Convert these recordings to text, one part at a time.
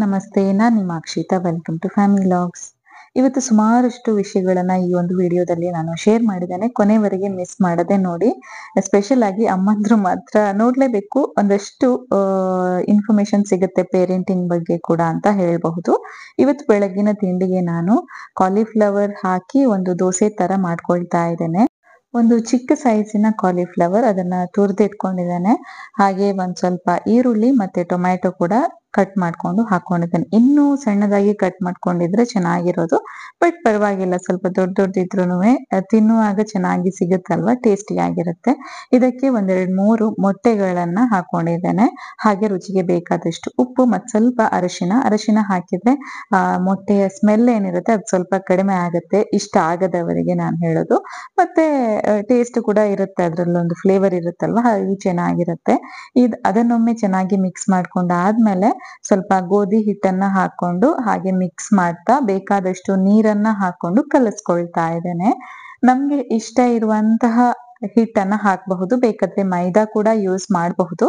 ನಮಸ್ತೆ. ನಾನು ನಿಮ್ಮ Akshita. Welcome to family logs. ಇವತ್ತು ಸುಮಾರಷ್ಟು ವಿಷಯಗಳನ್ನ ಈ ಒಂದು ವಿಡಿಯೋದಲ್ಲಿ ನಾನು ಶೇರ್ ಮಾಡಿದ್ದೇನೆ. ಕೊನೆವರೆಗೆ ಮಿಸ್ ಮಾಡದೆ ನೋಡಿ. ಎಸ್ಪೆಷಲ್ ಆಗಿ ಅಮ್ಮಂದ್ರು ಮಾತ್ರ ನೋಡ್ಲೇಬೇಕು. ಒಂದಷ್ಟು ಇನ್ಫಾರ್ಮೇಶನ್ ಸಿಗುತ್ತೆ ಪೇರೆಂಟಿಂಗ್ ಬಗ್ಗೆ ಕೂಡ ಅಂತ ಹೇಳ್ಬಹುದು. ಇವತ್ತು ಬೆಳಗ್ಗಿನ ತಿಂಡಿಗೆ ನಾನು ಕಾಲಿಫ್ಲವರ್ ಹಾಕಿ ಒಂದು ದೋಸೆ ತರ ಮಾಡ್ಕೊಳ್ತಾ ಇದ್ದೇನೆ. ಒಂದು ಚಿಕ್ಕ ಸೈಜಿನ ಕಾಲಿಫ್ಲವರ್ ಅದನ್ನ ತುರಿದಿಟ್ಕೊಂಡಿದ್ದೇನೆ. ಹಾಗೆ ಒಂದ್ ಸ್ವಲ್ಪ ಈರುಳ್ಳಿ ಮತ್ತೆ ಟೊಮ್ಯಾಟೊ ಕೂಡ ಕಟ್ ಮಾಡ್ಕೊಂಡು ಹಾಕೊಂಡಿದ್ದೇನೆ. ಇನ್ನೂ ಸಣ್ಣದಾಗಿ ಕಟ್ ಮಾಡ್ಕೊಂಡಿದ್ರೆ ಚೆನ್ನಾಗಿರೋದು, ಬಟ್ ಪರವಾಗಿಲ್ಲ, ಸ್ವಲ್ಪ ದೊಡ್ಡದಿದ್ರೂನು ತಿನ್ನುವಾಗ ಚೆನ್ನಾಗಿ ಸಿಗುತ್ತಲ್ವಾ, ಟೇಸ್ಟಿ ಆಗಿರುತ್ತೆ. ಇದಕ್ಕೆ 1-2-3 ಮೊಟ್ಟೆಗಳನ್ನ ಹಾಕೊಂಡಿದ್ದೇನೆ. ಹಾಗೆ ರುಚಿಗೆ ಬೇಕಾದಷ್ಟು ಉಪ್ಪು ಮತ್ತು ಸ್ವಲ್ಪ ಅರಿಶಿನ ಹಾಕಿದ್ರೆ ಮೊಟ್ಟೆಯ ಸ್ಮೆಲ್ ಏನಿರುತ್ತೆ ಅದು ಸ್ವಲ್ಪ ಕಡಿಮೆ ಆಗುತ್ತೆ, ಇಷ್ಟ ಆಗದವರಿಗೆ ನಾನು ಹೇಳೋದು. ಮತ್ತೆ ಟೇಸ್ಟ್ ಕೂಡ ಇರುತ್ತೆ, ಅದ್ರಲ್ಲಿ ಒಂದು ಫ್ಲೇವರ್ ಇರುತ್ತಲ್ವಾ, ಹಾಗೆ ಚೆನ್ನಾಗಿರುತ್ತೆ. ಅದನ್ನೊಮ್ಮೆ ಚೆನ್ನಾಗಿ ಮಿಕ್ಸ್ ಮಾಡ್ಕೊಂಡಾದ್ಮೇಲೆ ಸ್ವಲ್ಪ ಗೋಧಿ ಹಿಟ್ಟನ್ನ ಹಾಕೊಂಡು ಹಾಗೆ ಮಿಕ್ಸ್ ಮಾಡ್ತಾ ಬೇಕಾದಷ್ಟು ನೀರನ್ನ ಹಾಕೊಂಡು ಕಲಿಸ್ಕೊಳ್ತಾ ಇದ್ದೇನೆ. ನಮ್ಗೆ ಇಷ್ಟ ಇರುವಂತಹ ಹಿಟ್ಟನ್ನ ಹಾಕಬಹುದು, ಬೇಕಾದ್ರೆ ಮೈದಾ ಕೂಡ ಯೂಸ್ ಮಾಡಬಹುದು.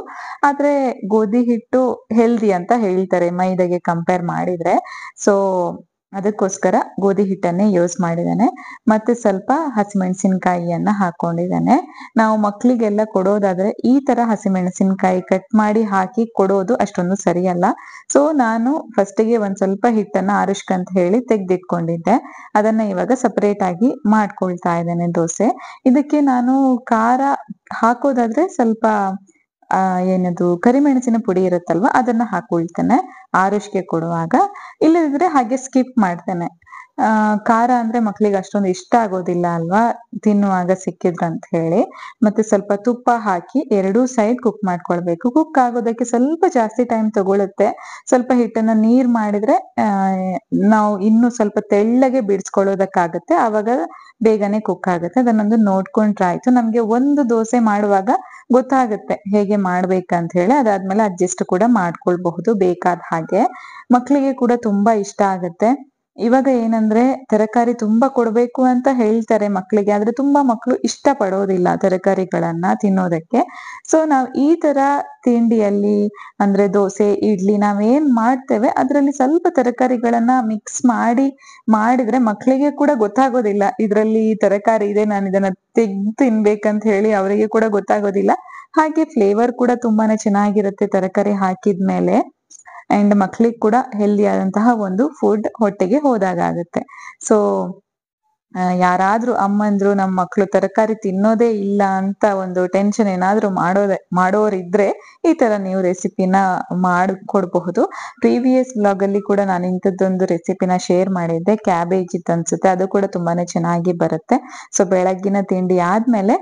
ಆದ್ರೆ ಗೋಧಿ ಹಿಟ್ಟು ಹೆಲ್ದಿ ಅಂತ ಹೇಳ್ತಾರೆ ಮೈದಾಗೆ ಕಂಪೇರ್ ಮಾಡಿದ್ರೆ. ಸೊ ಅದಕ್ಕೋಸ್ಕರ ಗೋಧಿ ಹಿಟ್ಟನ್ನೇ ಯೂಸ್ ಮಾಡಿದ್ದೇನೆ. ಮತ್ತೆ ಸ್ವಲ್ಪ ಹಸಿಮೆಣಸಿನಕಾಯಿಯನ್ನ ಹಾಕೊಂಡಿದ್ದೇನೆ. ನಾವು ಮಕ್ಕಳಿಗೆಲ್ಲ ಕೊಡೋದಾದ್ರೆ ಈ ತರ ಹಸಿಮೆಣಸಿನಕಾಯಿ ಕಟ್ ಮಾಡಿ ಹಾಕಿ ಕೊಡೋದು ಅಷ್ಟೊಂದು ಸರಿಯಲ್ಲ. ಸೊ ನಾನು ಫಸ್ಟಿಗೆ ಒಂದ್ ಸ್ವಲ್ಪ ಹಿಟ್ಟನ್ನ ಆರಿಸ್ಕಂತ ಹೇಳಿ ತೆಗ್ದಿಟ್ಕೊಂಡಿದ್ದೆ. ಅದನ್ನ ಇವಾಗ ಸಪರೇಟ್ ಆಗಿ ಮಾಡ್ಕೊಳ್ತಾ ಇದ್ದೇನೆ ದೋಸೆ. ಇದಕ್ಕೆ ನಾನು ಖಾರ ಹಾಕೋದಾದ್ರೆ ಸ್ವಲ್ಪ ಏನದು ಕರಿಮೆಣಸಿನ ಪುಡಿ ಇರುತ್ತಲ್ವಾ, ಅದನ್ನ ಹಾಕೊಳ್ತೇನೆ ಆರುಷ್ಗೆ ಕೊಡುವಾಗ. ಇಲ್ಲದಿದ್ರೆ ಹಾಗೆ ಸ್ಕಿಪ್ ಮಾಡ್ತೇನೆ. ಖಾರ ಅಂದ್ರೆ ಮಕ್ಳಿಗೆ ಅಷ್ಟೊಂದು ಇಷ್ಟ ಆಗೋದಿಲ್ಲ ಅಲ್ವಾ, ತಿನ್ನುವಾಗ ಸಿಕ್ಕಿದ್ರಂತ ಹೇಳಿ. ಮತ್ತೆ ಸ್ವಲ್ಪ ತುಪ್ಪ ಹಾಕಿ 2 ಸೈಡ್ ಕುಕ್ ಮಾಡ್ಕೊಳ್ಬೇಕು. ಕುಕ್ ಆಗೋದಕ್ಕೆ ಸ್ವಲ್ಪ ಜಾಸ್ತಿ ಟೈಮ್ ತಗೊಳುತ್ತೆ. ಸ್ವಲ್ಪ ಹಿಟ್ಟನ್ನ ನೀರ್ ಮಾಡಿದ್ರೆ ನಾವು ಇನ್ನು ಸ್ವಲ್ಪ ತೆಳ್ಳಗೆ ಬಿಡಿಸ್ಕೊಳ್ಳೋದಕ್ಕಾಗತ್ತೆ, ಆವಾಗ ಬೇಗನೆ ಕುಕ್ ಆಗುತ್ತೆ. ಅದನ್ನೊಂದು ನೋಡ್ಕೊಂಡ್ರೆ ಆಯ್ತು. ನಮ್ಗೆ ಒಂದು ದೋಸೆ ಮಾಡುವಾಗ ಗೊತ್ತಾಗುತ್ತೆ ಹೇಗೆ ಮಾಡ್ಬೇಕಂತ ಹೇಳಿ. ಅದಾದ್ಮೇಲೆ ಅಡ್ಜಸ್ಟ್ ಕೂಡ ಮಾಡ್ಕೊಳ್ಬಹುದು ಬೇಕಾದ ಹಾಗೆ. ಮಕ್ಳಿಗೆ ಕೂಡ ತುಂಬಾ ಇಷ್ಟ ಆಗತ್ತೆ. ಇವಾಗ ಏನಂದ್ರೆ ತರಕಾರಿ ತುಂಬಾ ಕೊಡ್ಬೇಕು ಅಂತ ಹೇಳ್ತಾರೆ ಮಕ್ಳಿಗೆ, ಆದ್ರೆ ತುಂಬಾ ಮಕ್ಳು ಇಷ್ಟ ಪಡೋದಿಲ್ಲ ತರಕಾರಿಗಳನ್ನ ತಿನ್ನೋದಕ್ಕೆ. ಸೊ ನಾವ್ ಈ ತರ ತಿಂಡಿಯಲ್ಲಿ ಅಂದ್ರೆ ದೋಸೆ, ಇಡ್ಲಿ ನಾವೇನ್ ಮಾಡ್ತೇವೆ ಅದ್ರಲ್ಲಿ ಸ್ವಲ್ಪ ತರಕಾರಿಗಳನ್ನ ಮಿಕ್ಸ್ ಮಾಡಿದ್ರೆ ಮಕ್ಳಿಗೆ ಕೂಡ ಗೊತ್ತಾಗೋದಿಲ್ಲ ಇದ್ರಲ್ಲಿ ತರಕಾರಿ ಇದೆ, ನಾನು ಇದನ್ನ ತೆಗ್ದು ತಿನ್ಬೇಕಂತ ಹೇಳಿ ಅವರಿಗೆ ಕೂಡ ಗೊತ್ತಾಗೋದಿಲ್ಲ. ಹಾಗೆ ಫ್ಲೇವರ್ ಕೂಡ ತುಂಬಾನೇ ಚೆನ್ನಾಗಿರುತ್ತೆ ತರಕಾರಿ ಹಾಕಿದ್ಮೇಲೆ. ಅಂಡ್ ಮಕ್ಳಿಗೆ ಕೂಡ ಹೆಲ್ದಿ ಆದಂತಹ ಒಂದು ಫುಡ್ ಹೊಟ್ಟೆಗೆ ಹೋದಾಗ ಆಗುತ್ತೆ. ಸೊ ಯಾರಾದ್ರೂ ಅಮ್ಮಂದ್ರು ನಮ್ಮ ಮಕ್ಳು ತರಕಾರಿ ತಿನ್ನೋದೇ ಇಲ್ಲ ಅಂತ ಒಂದು ಟೆನ್ಷನ್ ಏನಾದ್ರೂ ಮಾಡೋರಿದ್ರೆ ಈ ತರ ನೀವು ರೆಸಿಪಿನ ಮಾಡಿಕೊಡ್ಬಹುದು. ಪ್ರೀವಿಯಸ್ ವ್ಲಾಗ್ ಅಲ್ಲಿ ಕೂಡ ನಾನು ಇಂಥದ್ದೊಂದು ರೆಸಿಪಿನ ಶೇರ್ ಮಾಡಿದ್ದೆ, ಕ್ಯಾಬೇಜ್ ಇತ್ತು ಅನ್ಸುತ್ತೆ, ಅದು ಕೂಡ ತುಂಬಾನೇ ಚೆನ್ನಾಗಿ ಬರುತ್ತೆ. ಸೊ ಬೆಳಗ್ಗಿನ ತಿಂಡಿ ಆದ್ಮೇಲೆ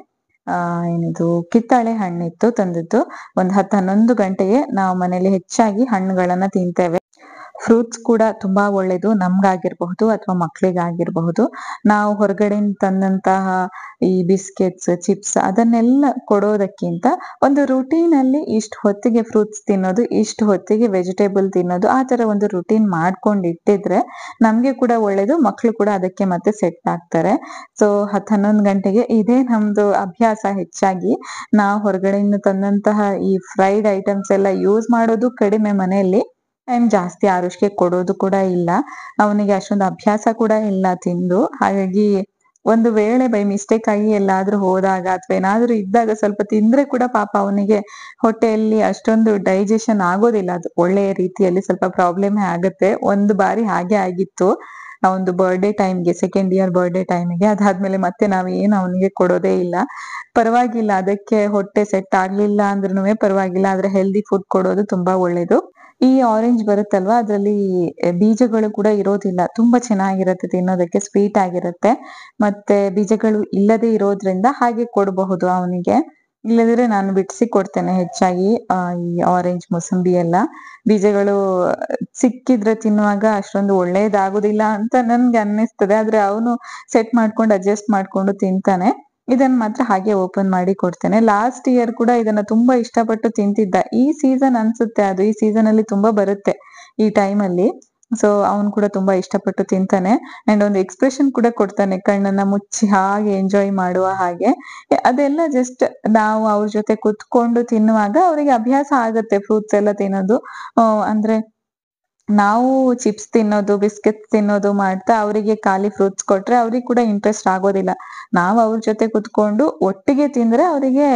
ಏನಿದು ಕಿತ್ತಳೆ ಹಣ್ಣಿತ್ತು ತಂದಿದ್ದು. 10-11 ಗಂಟೆಗೆ ನಾವು ಮನೇಲಿ ಹೆಚ್ಚಾಗಿ ಹಣ್ಣುಗಳನ್ನ ತಿಂತೇವೆ. ಫ್ರೂಟ್ಸ್ ಕೂಡ ತುಂಬಾ ಒಳ್ಳೇದು, ನಮ್ಗಾಗಿರ್ಬಹುದು ಅಥವಾ ಮಕ್ಳಿಗಾಗಿರ್ಬಹುದು. ನಾವು ಹೊರಗಡೆಯಿಂದ ತಂದಂತಹ ಈ ಬಿಸ್ಕೆಟ್ಸ್, ಚಿಪ್ಸ್ ಅದನ್ನೆಲ್ಲ ಕೊಡೋದಕ್ಕಿಂತ ಒಂದು ರುಟೀನ್ ಅಲ್ಲಿ ಇಷ್ಟು ಹೊತ್ತಿಗೆ ಫ್ರೂಟ್ಸ್ ತಿನ್ನೋದು, ಇಷ್ಟು ಹೊತ್ತಿಗೆ ವೆಜಿಟೇಬಲ್ ತಿನ್ನೋದು, ಆ ತರ ಒಂದು ರುಟೀನ್ ಮಾಡ್ಕೊಂಡು ಇಟ್ಟಿದ್ರೆ ನಮ್ಗೆ ಕೂಡ ಒಳ್ಳೇದು, ಮಕ್ಳು ಕೂಡ ಅದಕ್ಕೆ ಮತ್ತೆ ಸೆಟ್ ಆಗ್ತಾರೆ. ಸೊ 10-11 ಗಂಟೆಗೆ ಇದೇ ನಮ್ದು ಅಭ್ಯಾಸ. ಹೆಚ್ಚಾಗಿ ನಾವು ಹೊರಗಡೆಯಿಂದ ತಂದಂತಹ ಈ ಫ್ರೈಡ್ ಐಟಮ್ಸ್ ಎಲ್ಲ ಯೂಸ್ ಮಾಡೋದು ಕಡಿಮೆ ಮನೆಯಲ್ಲಿ. ಅಂಡ್ ಜಾಸ್ತಿ ಆರುಷ್ಗೆ ಕೊಡೋದು ಕೂಡ ಇಲ್ಲ, ಅವನಿಗೆ ಅಷ್ಟೊಂದು ಅಭ್ಯಾಸ ಕೂಡ ಇಲ್ಲ ತಿಂದು. ಹಾಗಾಗಿ ಒಂದು ವೇಳೆ ಬೈ ಮಿಸ್ಟೇಕ್ ಆಗಿ ಎಲ್ಲಾದ್ರೂ ಹೋದಾಗ ಅಥವಾ ಏನಾದ್ರೂ ಇದ್ದಾಗ ಸ್ವಲ್ಪ ತಿಂದ್ರೆ ಕೂಡ ಪಾಪ ಅವನಿಗೆ ಹೊಟ್ಟೆಯಲ್ಲಿ ಅಷ್ಟೊಂದು ಡೈಜೆಷನ್ ಆಗೋದಿಲ್ಲ, ಅದು ಒಳ್ಳೆಯ ರೀತಿಯಲ್ಲಿ ಸ್ವಲ್ಪ ಪ್ರಾಬ್ಲಮೇ ಆಗುತ್ತೆ. ಒಂದು ಬಾರಿ ಹಾಗೆ ಆಗಿತ್ತು ಒಂದು ಬರ್ಡೇ ಟೈಮ್ಗೆ, ಸೆಕೆಂಡ್ ಇಯರ್ ಬರ್ಡೇ ಟೈಮಿಗೆ. ಅದಾದ್ಮೇಲೆ ಮತ್ತೆ ನಾವೇನು ಅವನಿಗೆ ಕೊಡೋದೇ ಇಲ್ಲ. ಪರವಾಗಿಲ್ಲ, ಅದಕ್ಕೆ ಹೊಟ್ಟೆ ಸೆಟ್ ಆಗ್ಲಿಲ್ಲ ಅಂದ್ರೂ ಪರವಾಗಿಲ್ಲ, ಆದ್ರೆ ಹೆಲ್ದಿ ಫುಡ್ ಕೊಡೋದು ತುಂಬಾ ಒಳ್ಳೇದು. ಈ ಆರೆಂಜ್ ಬರುತ್ತಲ್ವಾ, ಅದ್ರಲ್ಲಿ ಬೀಜಗಳು ಕೂಡ ಇರೋದಿಲ್ಲ, ತುಂಬಾ ಚೆನ್ನಾಗಿರುತ್ತೆ ತಿನ್ನೋದಕ್ಕೆ, ಸ್ವೀಟ್ ಆಗಿರುತ್ತೆ. ಮತ್ತೆ ಬೀಜಗಳು ಇಲ್ಲದೆ ಇರೋದ್ರಿಂದ ಹಾಗೆ ಕೊಡಬಹುದು ಅವನಿಗೆ. ಇಲ್ಲದಿದ್ರೆ ನಾನು ಬಿಡಿಸಿ ಕೊಡ್ತೇನೆ ಹೆಚ್ಚಾಗಿ ಈ ಆರೆಂಜ್, ಮೂಸಂಬಿ ಎಲ್ಲ. ಬೀಜಗಳು ಸಿಕ್ಕಿದ್ರೆ ತಿನ್ನುವಾಗ ಅಷ್ಟೊಂದು ಒಳ್ಳೇದಾಗುದಿಲ್ಲ ಅಂತ ನನ್ಗೆ ಅನ್ನಿಸ್ತದೆ, ಆದ್ರೆ ಅವನು ಸೆಟ್ ಮಾಡ್ಕೊಂಡು ಅಡ್ಜಸ್ಟ್ ಮಾಡ್ಕೊಂಡು ತಿಂತಾನೆ. ಇದನ್ನ ಮಾತ್ರ ಹಾಗೆ ಓಪನ್ ಮಾಡಿ ಕೊಡ್ತೇನೆ. ಲಾಸ್ಟ್ ಇಯರ್ ಕೂಡ ಇದನ್ನ ತುಂಬಾ ಇಷ್ಟಪಟ್ಟು ತಿಂತಿದ್ದ. ಈ ಸೀಸನ್ ಅನ್ಸುತ್ತೆ ಅದು, ಈ ಸೀಸನ್ ಅಲ್ಲಿ ತುಂಬಾ ಬರುತ್ತೆ ಈ ಟೈಮ್ ಅಲ್ಲಿ. ಸೊ ಅವನು ಕೂಡ ತುಂಬಾ ಇಷ್ಟಪಟ್ಟು ತಿಂತಾನೆ. ಅಂಡ್ ಒಂದು ಎಕ್ಸ್ಪ್ರೆಷನ್ ಕೂಡ ಕೊಡ್ತಾನೆ, ಕಣ್ಣನ್ನ ಮುಚ್ಚಿ ಹಾಗೆ ಎಂಜಾಯ್ ಮಾಡುವ ಹಾಗೆ. ಅದೆಲ್ಲ ಜಸ್ಟ್ ನಾವು ಅವ್ರ ಜೊತೆ ಕುತ್ಕೊಂಡು ತಿನ್ನುವಾಗ ಅವರಿಗೆ ಅಭ್ಯಾಸ ಆಗತ್ತೆ ಫ್ರೂಟ್ಸ್ ಎಲ್ಲ ತಿನ್ನೋದು. ಅಂದ್ರೆ ನಾವು ಚಿಪ್ಸ್ ತಿನ್ನೋದು, ಬಿಸ್ಕೆಟ್ಸ್ ತಿನ್ನೋದು ಮಾಡ್ತಾ ಅವರಿಗೆ ಖಾಲಿ ಫ್ರೂಟ್ಸ್ ಕೊಟ್ರೆ ಅವ್ರಿಗೆ ಕೂಡ ಇಂಟ್ರೆಸ್ಟ್ ಆಗೋದಿಲ್ಲ. ನಾವು ಅವ್ರ ಜೊತೆ ಕುತ್ಕೊಂಡು ಒಟ್ಟಿಗೆ ತಿಂದ್ರೆ ಅವರಿಗೆ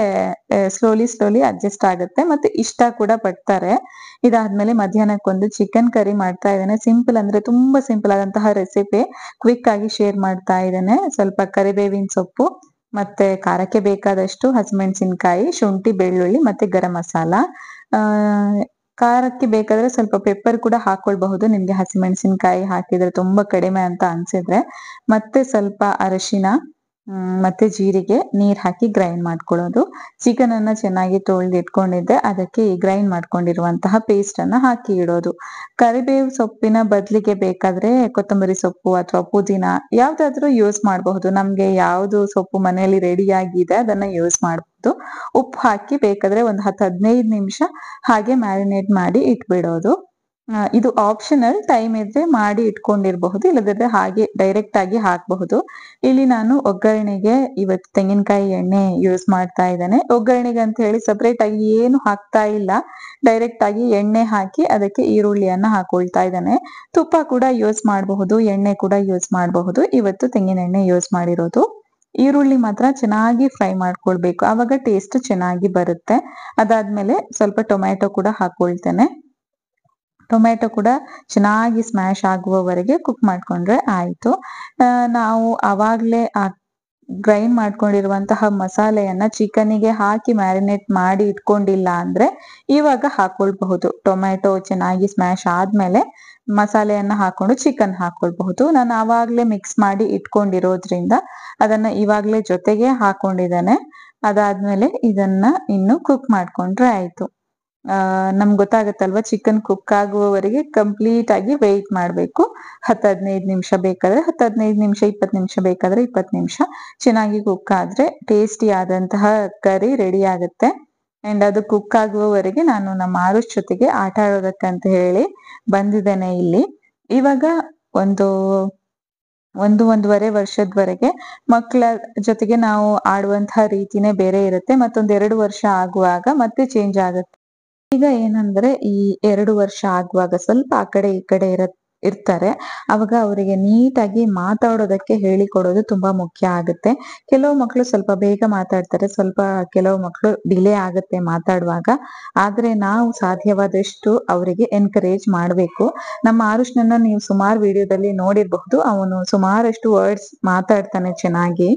ಸ್ಲೋಲಿ ಅಡ್ಜಸ್ಟ್ ಆಗುತ್ತೆ ಮತ್ತೆ ಇಷ್ಟ ಕೂಡ ಪಡ್ತಾರೆ. ಇದಾದ್ಮೇಲೆ ಮಧ್ಯಾಹ್ನಕ್ಕೊಂದು ಚಿಕನ್ ಕರಿ ಮಾಡ್ತಾ ಇದ್ದೇನೆ. ಸಿಂಪಲ್ ಅಂದ್ರೆ ತುಂಬಾ ಸಿಂಪಲ್ ಆದಂತಹ ರೆಸಿಪಿ ಕ್ವಿಕ್ ಆಗಿ ಶೇರ್ ಮಾಡ್ತಾ ಇದ್ದೇನೆ. ಸ್ವಲ್ಪ ಕರಿಬೇವಿನ ಸೊಪ್ಪು ಮತ್ತೆ ಖಾರಕ್ಕೆ ಬೇಕಾದಷ್ಟು ಹಸಿಮೆಣಸಿನಕಾಯಿ, ಶುಂಠಿ, ಬೆಳ್ಳುಳ್ಳಿ ಮತ್ತೆ ಗರಂ ಮಸಾಲ. ಆ ಖಾರಕ್ಕೆ ಬೇಕಾದ್ರೆ ಸ್ವಲ್ಪ ಪೆಪ್ಪರ್ ಕೂಡ ಹಾಕೊಳ್ಬಹುದು ನಿಮ್ಗೆ ಹಸಿಮೆಣಸಿನಕಾಯಿ ಹಾಕಿದ್ರೆ ತುಂಬಾ ಕಡಿಮೆ ಅಂತ ಅನ್ಸಿದ್ರೆ. ಮತ್ತೆ ಸ್ವಲ್ಪ ಅರಶಿನ, ಮತ್ತೆ ಜೀರಿಗೆ ನೀರ್ ಹಾಕಿ ಗ್ರೈಂಡ್ ಮಾಡ್ಕೊಳ್ಳೋದು. ಚಿಕನ್ ಅನ್ನ ಚೆನ್ನಾಗಿ ತೊಳೆದು ಇಟ್ಕೊಂಡಿದ್ದೆ, ಅದಕ್ಕೆ ಈ ಗ್ರೈಂಡ್ ಮಾಡ್ಕೊಂಡಿರುವಂತಹ ಪೇಸ್ಟ್ ಅನ್ನ ಹಾಕಿ ಇಡೋದು. ಕರಿಬೇವು ಸೊಪ್ಪಿನ ಬದ್ಲಿಗೆ ಬೇಕಾದ್ರೆ ಕೊತ್ತಂಬರಿ ಸೊಪ್ಪು ಅಥವಾ ಪುದೀನ ಯಾವ್ದಾದ್ರೂ ಯೂಸ್ ಮಾಡಬಹುದು. ನಮ್ಗೆ ಯಾವ್ದು ಸೊಪ್ಪು ಮನೆಯಲ್ಲಿ ರೆಡಿ ಆಗಿದೆ ಅದನ್ನ ಯೂಸ್ ಮಾಡಬಹುದು. ಉಪ್ಪು ಹಾಕಿ ಬೇಕಾದ್ರೆ ಒಂದು 10-15 ನಿಮಿಷ ಹಾಗೆ ಮ್ಯಾರಿನೇಟ್ ಮಾಡಿ ಇಟ್ಬಿಡೋದು. ಇದು ಆಪ್ಷನಲ್, ಟೈಮ್ ಇದ್ರೆ ಮಾಡಿ ಇಟ್ಕೊಂಡಿರಬಹುದು, ಇಲ್ಲದಿದ್ರೆ ಹಾಗೆ ಡೈರೆಕ್ಟ್ ಆಗಿ ಹಾಕಬಹುದು. ಇಲ್ಲಿ ನಾನು ಒಗ್ಗರಣೆಗೆ ಇವತ್ತು ತೆಂಗಿನಕಾಯಿ ಎಣ್ಣೆ ಯೂಸ್ ಮಾಡ್ತಾ ಇದ್ದೇನೆ. ಒಗ್ಗರಣೆಗೆ ಅಂತ ಹೇಳಿ ಸಪರೇಟ್ ಆಗಿ ಏನು ಹಾಕ್ತಾ ಇಲ್ಲ, ಡೈರೆಕ್ಟ್ ಆಗಿ ಎಣ್ಣೆ ಹಾಕಿ ಅದಕ್ಕೆ ಈರುಳ್ಳಿಯನ್ನ ಹಾಕೊಳ್ತಾ ಇದ್ದೇನೆ. ತುಪ್ಪ ಕೂಡ ಯೂಸ್ ಮಾಡಬಹುದು, ಎಣ್ಣೆ ಕೂಡ ಯೂಸ್ ಮಾಡಬಹುದು. ಇವತ್ತು ತೆಂಗಿನ ಎಣ್ಣೆ ಯೂಸ್ ಮಾಡಿರೋದು. ಈರುಳ್ಳಿ ಮಾತ್ರ ಚೆನ್ನಾಗಿ ಫ್ರೈ ಮಾಡ್ಕೊಳ್ಬೇಕು, ಆವಾಗ ಟೇಸ್ಟ್ ಚೆನ್ನಾಗಿ ಬರುತ್ತೆ. ಅದಾದ್ಮೇಲೆ ಸ್ವಲ್ಪ ಟೊಮ್ಯಾಟೊ ಕೂಡ ಹಾಕೊಳ್ತೇನೆ. ಟೊಮ್ಯಾಟೊ ಕೂಡ ಚೆನ್ನಾಗಿ ಸ್ಮ್ಯಾಶ್ ಆಗುವವರೆಗೆ ಕುಕ್ ಮಾಡ್ಕೊಂಡ್ರೆ ಆಯ್ತು. ನಾವು ಅವಾಗ್ಲೇ ಗ್ರೈಂಡ್ ಮಾಡ್ಕೊಂಡಿರುವಂತಹ ಮಸಾಲೆಯನ್ನ ಚಿಕನ್ನಿಗೆ ಹಾಕಿ ಮ್ಯಾರಿನೇಟ್ ಮಾಡಿ ಇಟ್ಕೊಂಡಿಲ್ಲ ಅಂದ್ರೆ ಇವಾಗ ಹಾಕೊಳ್ಬಹುದು. ಟೊಮ್ಯಾಟೊ ಚೆನ್ನಾಗಿ ಸ್ಮ್ಯಾಶ್ ಆದ್ಮೇಲೆ ಮಸಾಲೆಯನ್ನ ಹಾಕೊಂಡು ಚಿಕನ್ ಹಾಕೊಳ್ಬಹುದು. ನಾನು ಆವಾಗ್ಲೇ ಮಿಕ್ಸ್ ಮಾಡಿ ಇಟ್ಕೊಂಡಿರೋದ್ರಿಂದ ಅದನ್ನ ಇವಾಗ್ಲೇ ಜೊತೆಗೆ ಹಾಕೊಂಡಿದ್ದೇನೆ. ಅದಾದ್ಮೇಲೆ ಇದನ್ನ ಇನ್ನು ಕುಕ್ ಮಾಡ್ಕೊಂಡ್ರೆ ಆಯ್ತು. ನಮ್ಗೆ ಗೊತ್ತಾಗತ್ತಲ್ವಾ, ಚಿಕನ್ ಕುಕ್ ಆಗುವವರೆಗೆ ಕಂಪ್ಲೀಟ್ ಆಗಿ ವೆಯ್ಟ್ ಮಾಡ್ಬೇಕು. 10-15 ನಿಮಿಷ ಬೇಕಾದ್ರೆ 10-15 ನಿಮಿಷ, 20 ನಿಮಿಷ ಬೇಕಾದ್ರೆ 20 ನಿಮಿಷ ಚೆನ್ನಾಗಿ ಕುಕ್ ಆದ್ರೆ ಟೇಸ್ಟಿ ಆದಂತಹ ಕರಿ ರೆಡಿ ಆಗುತ್ತೆ. ಅಂಡ್ ಅದು ಕುಕ್ ಆಗುವವರೆಗೆ ನಾನು ನಮ್ಮ ಆರುಷ್ ಜೊತೆಗೆ ಆಟ ಆಡೋದಕ್ಕಂತ ಹೇಳಿ ಬಂದಿದ್ದೇನೆ ಇಲ್ಲಿ. ಇವಾಗ ಒಂದೂವರೆ ವರ್ಷದವರೆಗೆ ಮಕ್ಕಳ ಜೊತೆಗೆ ನಾವು ಆಡುವಂತಹ ರೀತಿನೇ ಬೇರೆ ಇರುತ್ತೆ. ಮತ್ತೊಂದ್ 2 ವರ್ಷ ಆಗುವಾಗ ಮತ್ತೆ ಚೇಂಜ್ ಆಗುತ್ತೆ. ಈಗ ಏನಂದ್ರೆ ಈ 2 ವರ್ಷ ಆಗುವಾಗ ಸ್ವಲ್ಪ ಆ ಕಡೆ ಈ ಕಡೆ ಇರ್ತಾರೆ. ಅವಾಗ ಅವರಿಗೆ ನೀಟಾಗಿ ಮಾತಾಡೋದಕ್ಕೆ ಹೇಳಿಕೊಡೋದು ತುಂಬಾ ಮುಖ್ಯ ಆಗುತ್ತೆ. ಕೆಲವು ಮಕ್ಕಳು ಸ್ವಲ್ಪ ಬೇಗ ಮಾತಾಡ್ತಾರೆ, ಕೆಲವು ಮಕ್ಕಳು ಡಿಲೇ ಆಗುತ್ತೆ ಮಾತಾಡುವಾಗ. ಆದ್ರೆ ನಾವು ಸಾಧ್ಯವಾದಷ್ಟು ಅವರಿಗೆ ಎನ್ಕರೇಜ್ ಮಾಡ್ಬೇಕು. ನಮ್ಮ ಆರುಷ್ನನ್ನ ನೀವು ಸುಮಾರು ವಿಡಿಯೋದಲ್ಲಿ ನೋಡಿರ್ಬಹುದು, ಅವನು ಸುಮಾರಷ್ಟು ವರ್ಡ್ಸ್ ಮಾತಾಡ್ತಾನೆ ಚೆನ್ನಾಗಿ.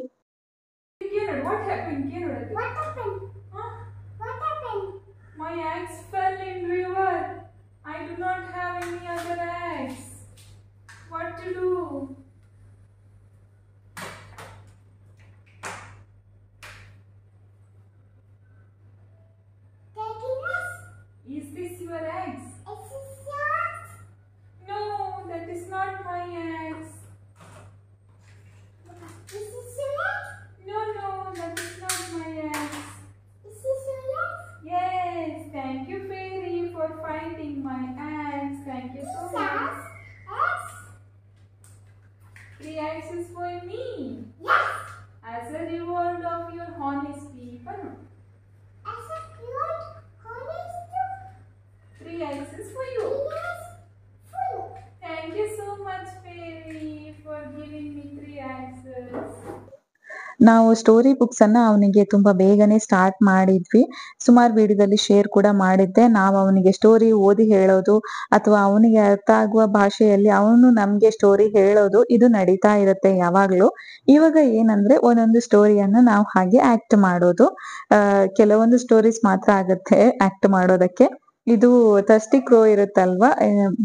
My eggs fell in river. I do not have any other eggs. What to do? Is this your eggs? No, that is not my eggs. No, that is not my eggs. Yes, thank you fairy for finding my eggs. Thank you so much. 3 eggs is for me. Yes. As a reward of your honesty. As a reward, honesty. 3 eggs is for you. Yes. Full. Thank you so much fairy for giving me 3 eggs. ನಾವು story books ಅನ್ನ ಅವನಿಗೆ ತುಂಬಾ ಬೇಗನೆ start ಮಾಡಿದ್ವಿ. ಸುಮಾರು ವಿಡಿಯೋದಲ್ಲಿ share ಕೂಡ ಮಾಡಿದ್ದೆ. ನಾವು ಅವನಿಗೆ ಸ್ಟೋರಿ ಓದಿ ಹೇಳೋದು ಅಥವಾ ಅವನಿಗೆ ಅರ್ಥ ಆಗುವ ಭಾಷೆಯಲ್ಲಿ ಅವನು ನಮ್ಗೆ ಸ್ಟೋರಿ ಹೇಳೋದು ಇದು ನಡೀತಾ ಇರುತ್ತೆ ಯಾವಾಗ್ಲೂ. ಇವಾಗ ಏನಂದ್ರೆ ಒಂದೊಂದು ಸ್ಟೋರಿಯನ್ನ ನಾವು ಹಾಗೆ ಆಕ್ಟ್ ಮಾಡೋದು. ಕೆಲವೊಂದು ಸ್ಟೋರೀಸ್ ಮಾತ್ರ ಆಗತ್ತೆ ಆಕ್ಟ್ ಮಾಡೋದಕ್ಕೆ. ಇದು ಥರ್ಸ್ಟಿ ಕ್ರೋ ಇರುತ್ತಲ್ವಾ,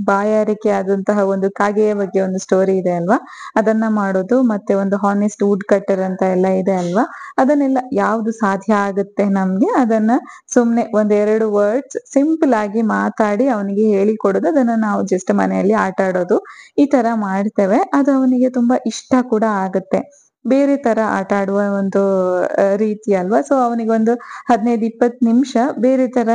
ಬಾಯಾರಿಕೆ ಆದಂತಹ ಒಂದು ಕಾಗೆಯ ಬಗ್ಗೆ ಒಂದು ಸ್ಟೋರಿ ಇದೆ ಅಲ್ವಾ, ಅದನ್ನ ಮಾಡೋದು. ಮತ್ತೆ ಒಂದು ಹಾನೆಸ್ಟ್ ವುಡ್ ಕಟ್ಟರ್ ಅಂತ ಎಲ್ಲ ಇದೆ ಅಲ್ವಾ, ಅದನ್ನೆಲ್ಲ ಯಾವ್ದು ಸಾಧ್ಯ ಆಗುತ್ತೆ ನಮ್ಗೆ ಅದನ್ನ ಸುಮ್ನೆ 1-2 ವರ್ಡ್ಸ್ ಸಿಂಪಲ್ ಆಗಿ ಮಾತಾಡಿ ಅವನಿಗೆ ಹೇಳಿಕೊಡೋದು. ಅದನ್ನ ನಾವು ಜಸ್ಟ್ ಮನೆಯಲ್ಲಿ ಆಟ ಆಡೋದು ಈ ತರ ಮಾಡ್ತೇವೆ. ಅದು ಅವನಿಗೆ ತುಂಬಾ ಇಷ್ಟ ಕೂಡ ಆಗುತ್ತೆ. ಬೇರೆ ತರ ಆಟ ಆಡುವ ಒಂದು ರೀತಿ ಅಲ್ವಾ. ಸೊ ಅವನಿಗೊಂದು 15-20 ನಿಮಿಷ ಬೇರೆ ತರ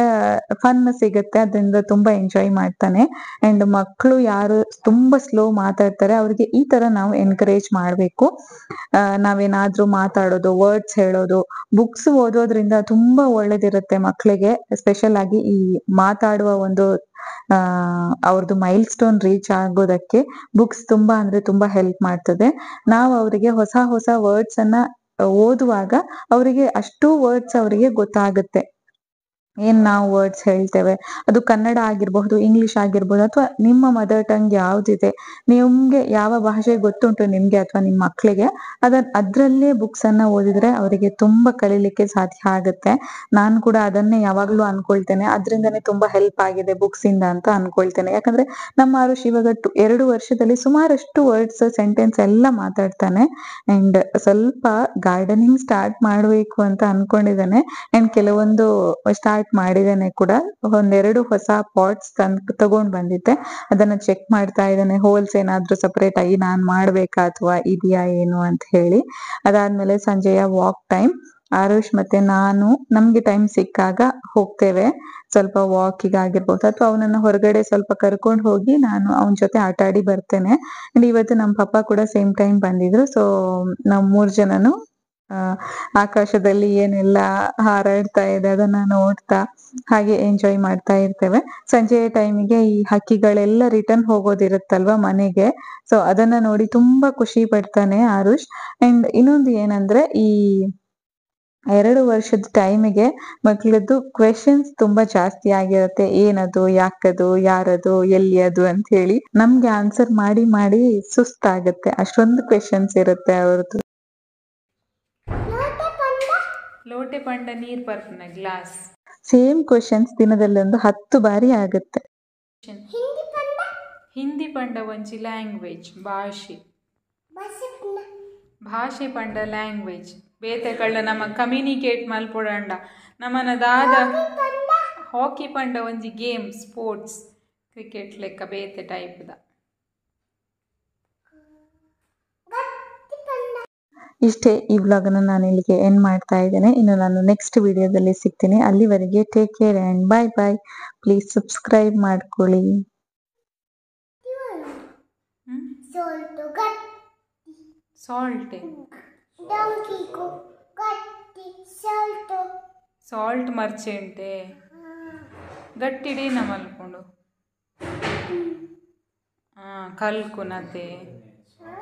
ಫನ್ ಸಿಗುತ್ತೆ, ಅದರಿಂದ ತುಂಬಾ ಎಂಜಾಯ್ ಮಾಡ್ತಾನೆ. ಅಂಡ್ ಮಕ್ಕಳು ಯಾರು ತುಂಬಾ ಸ್ಲೋ ಮಾತಾಡ್ತಾರೆ ಅವ್ರಿಗೆ ಈ ತರ ನಾವು ಎನ್ಕರೇಜ್ ಮಾಡ್ಬೇಕು. ನಾವೇನಾದ್ರೂ ಮಾತಾಡೋದು, ವರ್ಡ್ಸ್ ಹೇಳೋದು, ಬುಕ್ಸ್ ಓದೋದ್ರಿಂದ ತುಂಬಾ ಒಳ್ಳೇದಿರುತ್ತೆ ಮಕ್ಕಳಿಗೆ. ಸ್ಪೆಷಲ್ ಆಗಿ ಈ ಮಾತಾಡುವ ಒಂದು ಅವ್ರದ್ದು ಮೈಲ್ ಸ್ಟೋನ್ ರೀಚ್ ಆಗೋದಕ್ಕೆ ಬುಕ್ಸ್ ತುಂಬಾ ಅಂದ್ರೆ ತುಂಬಾ ಹೆಲ್ಪ್ ಮಾಡ್ತದೆ. ನಾವು ಅವರಿಗೆ ಹೊಸ ಹೊಸ ವರ್ಡ್ಸ್ ಅನ್ನ ಓದುವಾಗ ಅವರಿಗೆ ಅಷ್ಟು ವರ್ಡ್ಸ್ ಅವರಿಗೆ ಗೊತ್ತಾಗುತ್ತೆ. ಏನ್ ನಾವು ವರ್ಡ್ಸ್ ಹೇಳ್ತೇವೆ ಅದು ಕನ್ನಡ ಆಗಿರಬಹುದು, ಇಂಗ್ಲಿಷ್ ಆಗಿರ್ಬೋದು, ಅಥವಾ ನಿಮ್ಮ ಮದರ್ ಟಂಗ್ ಯಾವ್ದಿದೆ, ನಿಮ್ಗೆ ಯಾವ ಭಾಷೆ ಗೊತ್ತುಂಟು ನಿಮ್ಗೆ ಅಥವಾ ನಿಮ್ಮ ಮಕ್ಕಳಿಗೆ, ಅದ್ರಲ್ಲೇ ಬುಕ್ಸ್ ಅನ್ನ ಓದಿದ್ರೆ ಅವರಿಗೆ ತುಂಬಾ ಕಲೀಲಿಕ್ಕೆ ಸಾಧ್ಯ ಆಗುತ್ತೆ. ನಾನು ಕೂಡ ಅದನ್ನೇ ಯಾವಾಗ್ಲೂ ಅನ್ಕೊಳ್ತೇನೆ, ಅದ್ರಿಂದನೇ ತುಂಬಾ ಹೆಲ್ಪ್ ಆಗಿದೆ ಬುಕ್ಸ್ ಇಂದ ಅಂತ ಅನ್ಕೊಳ್ತೇನೆ. ಯಾಕಂದ್ರೆ ನಮ್ಮ ಆರುಷ್ ಇವಾಗ 2 ವರ್ಷದಲ್ಲಿ ಸುಮಾರಷ್ಟು ವರ್ಡ್ಸ್ ಸೆಂಟೆನ್ಸ್ ಎಲ್ಲ ಮಾತಾಡ್ತಾನೆ. ಅಂಡ್ ಸ್ವಲ್ಪ ಗಾರ್ಡನಿಂಗ್ ಸ್ಟಾರ್ಟ್ ಮಾಡ್ಬೇಕು ಅಂತ ಅನ್ಕೊಂಡಿದ್ದಾನೆ. ಅಂಡ್ ಕೆಲವೊಂದು ಸ್ಟಾರ್ಟ್ ಮಾಡಿದಾನೆ ಕೂಡ. ಒಂದೆರಡು ಹೊಸ ಪಾಟ್ಸ್ ತಗೊಂಡ್ ಬಂದಿದ್ದೆ, ಅದನ್ನ ಚೆಕ್ ಮಾಡ್ತಾ ಇದ್ದಾನೆ. ಹೋಲ್ಸ್ ಏನಾದ್ರೂ ಸಪರೇಟ್ ಆಗಿ ನಾನ್ ಮಾಡ್ಬೇಕಾ ಅಥವಾ ಇದೆಯಾ ಏನು ಅಂತ ಹೇಳಿ. ಅದಾದ್ಮೇಲೆ ಸಂಜೆಯ ವಾಕ್ ಟೈಮ್. ಆರುಷ್ ಮತ್ತೆ ನಾನು ನಮ್ಗೆ ಟೈಮ್ ಸಿಕ್ಕಾಗ ಹೋಗ್ತೇವೆ ಸ್ವಲ್ಪ ವಾಕಿಗೆ ಆಗಿರ್ಬೋದು, ಅಥವಾ ಅವನನ್ನ ಹೊರಗಡೆ ಸ್ವಲ್ಪ ಕರ್ಕೊಂಡು ಹೋಗಿ ನಾನು ಅವನ ಜೊತೆ ಆಟ ಆಡಿ ಬರ್ತೇನೆ. ಅಂಡ್ ಇವತ್ತು ನಮ್ಮ ಪಪ್ಪ ಕೂಡ ಸೇಮ್ ಟೈಮ್ ಬಂದಿದ್ರು. ಸೊ ನಾವ್ 3 ಜನನು ಆಕಾಶದಲ್ಲಿ ಏನೆಲ್ಲ ಹಾರಾಡ್ತಾ ಇದೆ ಅದನ್ನ ನೋಡ್ತಾ ಹಾಗೆ ಎಂಜಾಯ್ ಮಾಡ್ತಾ ಇರ್ತೇವೆ. ಸಂಜೆಯ ಟೈಮಿಗೆ ಈ ಹಕ್ಕಿಗಳೆಲ್ಲ ರಿಟರ್ನ್ ಹೋಗೋದಿರುತ್ತಲ್ವಾ ಮನೆಗೆ, ಸೊ ಅದನ್ನ ನೋಡಿ ತುಂಬಾ ಖುಷಿ ಪಡ್ತಾನೆ ಆರುಷ್. ಅಂಡ್ ಇನ್ನೊಂದು ಏನಂದ್ರೆ, ಈ 2 ವರ್ಷದ ಟೈಮಿಗೆ ಮಕ್ಳದ್ದು ಕ್ವೆಶನ್ಸ್ ತುಂಬಾ ಜಾಸ್ತಿ ಆಗಿರುತ್ತೆ. ಏನದು, ಯಾಕದು, ಯಾರದು, ಎಲ್ಲಿ ಅದು ಅಂತ ಹೇಳಿ ನಮ್ಗೆ ಆನ್ಸರ್ ಮಾಡಿ ಮಾಡಿ ಸುಸ್ತಾಗತ್ತೆ, ಅಷ್ಟೊಂದು ಕ್ವೆಶನ್ಸ್ ಇರುತ್ತೆ ಅವ್ರದ್ದು. ಲೋಟೆ ಪಂಡ ನೀರ್ ಬರ್ಪನ ಗ್ಲಾಸ್. ಸೇಮ್ ಕ್ವೆಶನ್ಸ್ ದಿನದಲ್ಲಿ 10 ಬಾರಿ ಆಗುತ್ತೆ. ಹಿಂದಿ ಪಂಡ ಒಂಜಿ ಲ್ಯಾಂಗ್ವೇಜ್, ಭಾಷೆ. ಭಾಷೆ ಪಂಡ ಲ್ಯಾಂಗ್ವೇಜ್ ಬೇತೆ ಕಳ್ಳ ನಮ್ಮ ಕಮ್ಯುನಿಕೇಟ್ ಮಲ್ಪೊಡಂಡ ನಮ್ಮನ ದಾದ. ಹಾಕಿ ಪಂಡ ಒಂಜಿ ಗೇಮ್, ಸ್ಪೋರ್ಟ್ಸ್, ಕ್ರಿಕೆಟ್ ಲೆಕ್ಕ ಬೇತೆ ಟೈಪ್ದ. ಇಷ್ಟೇ ಈ ವ್ಲಾಗನ್ನು ನಾನು ಇಲ್ಲಿಗೆ ಎಂಡ್ ಮಾಡ್ತಾ ಇದ್ದೇನೆ. ಇನ್ನು ನಾನು ನೆಕ್ಸ್ಟ್ ವಿಡಿಯೋದಲ್ಲಿ ಸಿಗ್ತೀನಿ. ಅಲ್ಲಿವರೆಗೆ take care and bye bye. Please subscribe ಮಾಡ್ಕೊಳ್ಳಿ. ಸಾಲ್ಟ್ ಮರ್ಚೆಂಟೆ ಗಟ್ಟಿಡೇನ ಮಲ್ಕೊಂಡು ಕಲ್ಕುನತೆ.